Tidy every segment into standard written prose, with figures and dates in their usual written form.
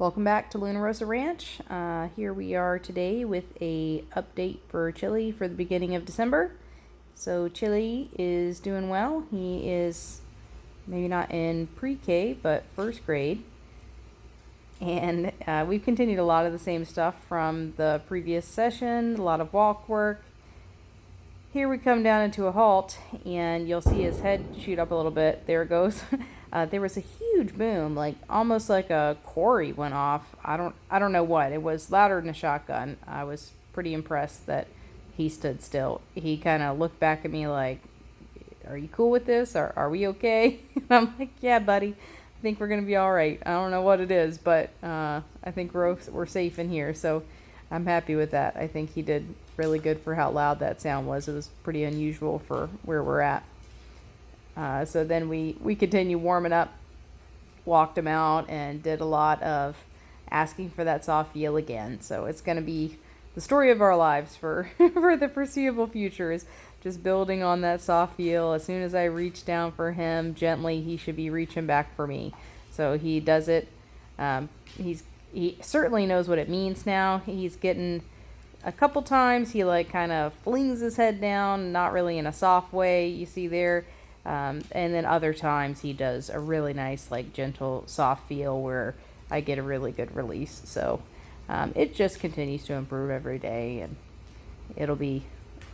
Welcome back to Luna Rosa Ranch. Here we are today with a update for Chili for the beginning of December. So Chili is doing well. He is maybe not in pre-K, but first grade. And we've continued a lot of the same stuff from the previous session, a lot of walk work. Here we come down into a halt, and you'll see his head shoot up a little bit. There it goes. There was a huge boom, like almost like a quarry went off. I don't know what. It was louder than a shotgun. I was pretty impressed that he stood still. He kind of looked back at me like, "Are you cool with this? Are we okay?" And I'm like, "Yeah, buddy. I think we're gonna be all right. I don't know what it is, but I think we're safe in here." So I'm happy with that. I think he did really good for how loud that sound was. It was pretty unusual for where we're at. So then we continued warming up, walked him out, and did a lot of asking for that soft feel again. So it's going to be the story of our lives for, for the foreseeable future, is just building on that soft feel. As soon as I reach down for him gently, he should be reaching back for me. So he does it. He certainly knows what it means now. He's getting a couple times he like kind of flings his head down, not really in a soft way, you see there. And then other times he does a really nice, like, gentle, soft feel where I get a really good release. So it just continues to improve every day, and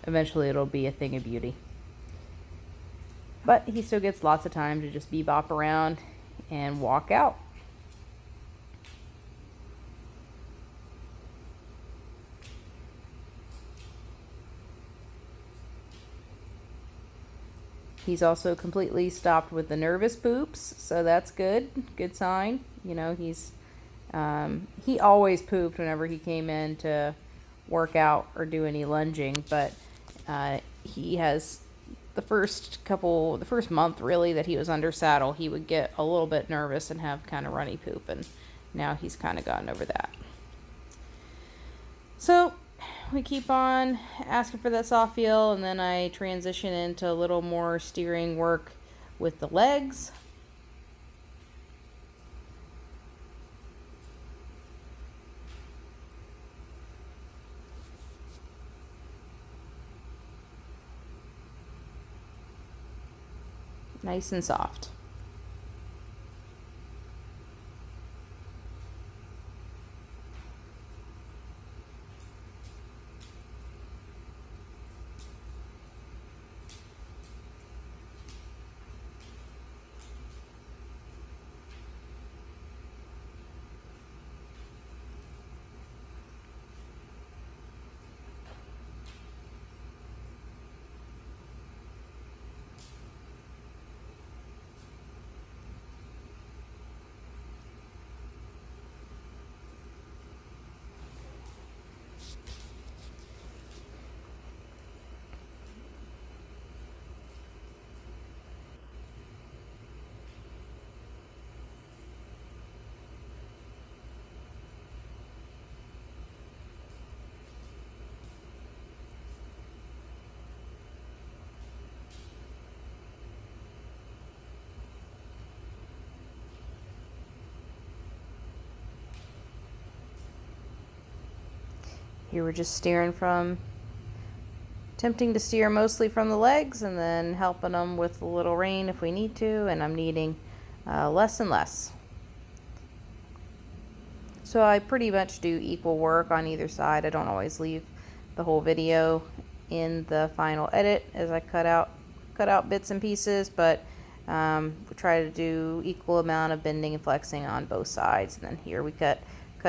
eventually it'll be a thing of beauty. But he still gets lots of time to just bebop around and walk out. He's also completely stopped with the nervous poops, so that's good. Good sign. You know, he always pooped whenever he came in to work out or do any lunging, but he has the first month really that he was under saddle, he would get a little bit nervous and have kind of runny poop, and now he's kind of gotten over that. So we keep on asking for that soft feel, and then I transition into a little more steering work with the legs. Nice and soft. Here we're just attempting to steer mostly from the legs, and then helping them with a little rein if we need to, and I'm needing less and less. So I pretty much do equal work on either side. I don't always leave the whole video in the final edit as I cut out bits and pieces, but we try to do equal amount of bending and flexing on both sides. And then here we cut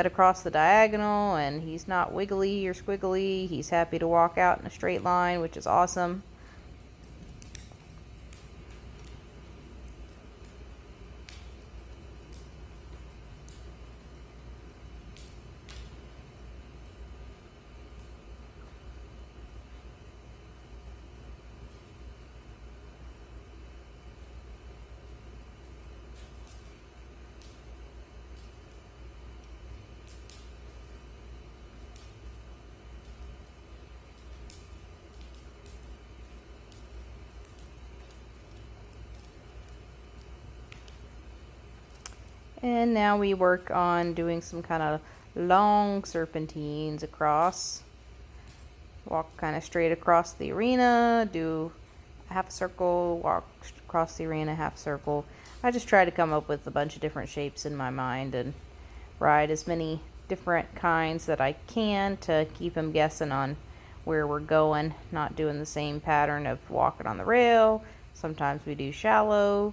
across the diagonal, and he's not wiggly or squiggly. He's happy to walk out in a straight line, which is awesome. And now we work on doing some kind of long serpentines across. Walk kind of straight across the arena, do a half a circle, walk across the arena, half circle. I just try to come up with a bunch of different shapes in my mind and ride as many different kinds that I can to keep them guessing on where we're going, not doing the same pattern of walking on the rail. Sometimes we do shallow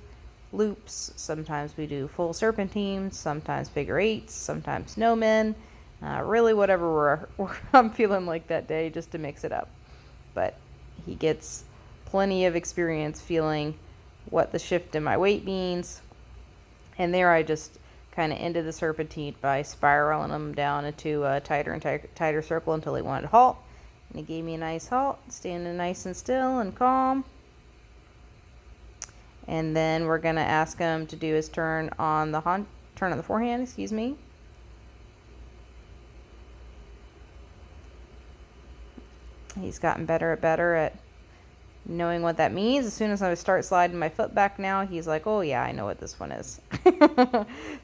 loops, sometimes we do full serpentines, sometimes figure eights, sometimes snowmen. Really whatever I'm feeling like that day, just to mix it up. But he gets plenty of experience feeling what the shift in my weight means. And there I just kind of ended the serpentine by spiraling them down into a tighter and tighter circle until he wanted to halt. And he gave me a nice halt, standing nice and still and calm. And then we're going to ask him to do his turn on the forehand, excuse me. He's gotten better at knowing what that means. As soon as I start sliding my foot back now, he's like, oh yeah, I know what this one is.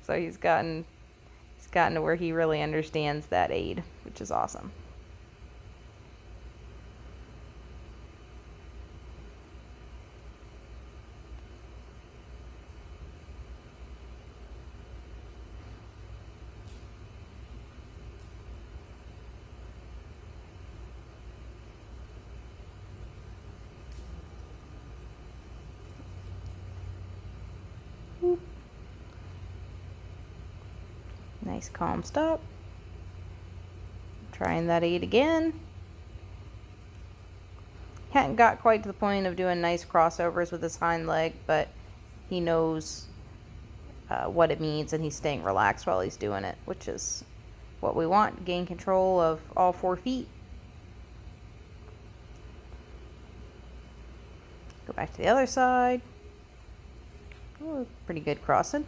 So he's gotten to where he really understands that aid, which is awesome. Nice calm stop. Trying that 8 again. Hadn't got quite to the point of doing nice crossovers with his hind leg, but he knows what it means, and he's staying relaxed while he's doing it, which is what we want. Gain control of all 4 feet. Go back to the other side. Oh, pretty good crossing.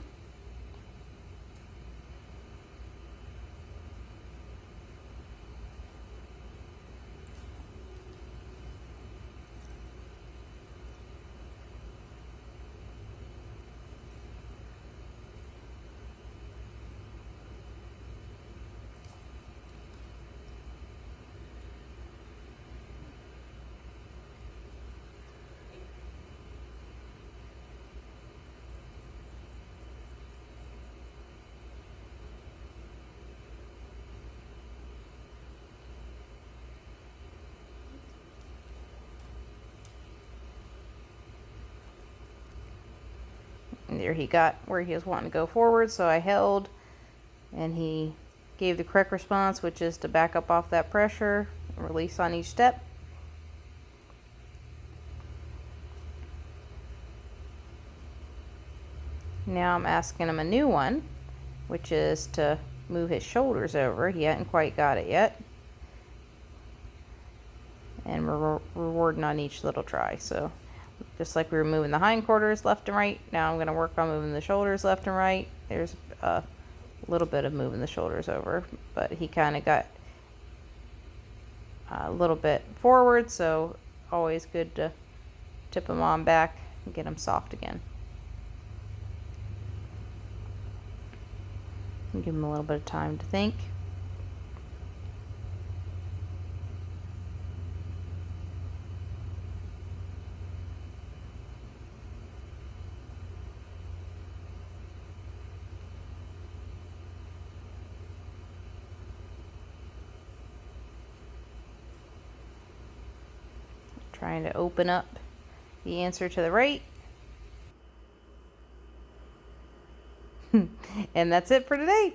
And there he got where he was wanting to go forward, so I held, and he gave the correct response, which is to back up off that pressure, release on each step. Now I'm asking him a new one, which is to move his shoulders over. He hadn't quite got it yet. And we're rewarding on each little try. So just like we were moving the hindquarters left and right, now I'm going to work on moving the shoulders left and right. There's a little bit of moving the shoulders over, but he kind of got a little bit forward, so always good to tip him on back and get him soft again. And give him a little bit of time to think. Trying to open up the answer to the right. And that's it for today.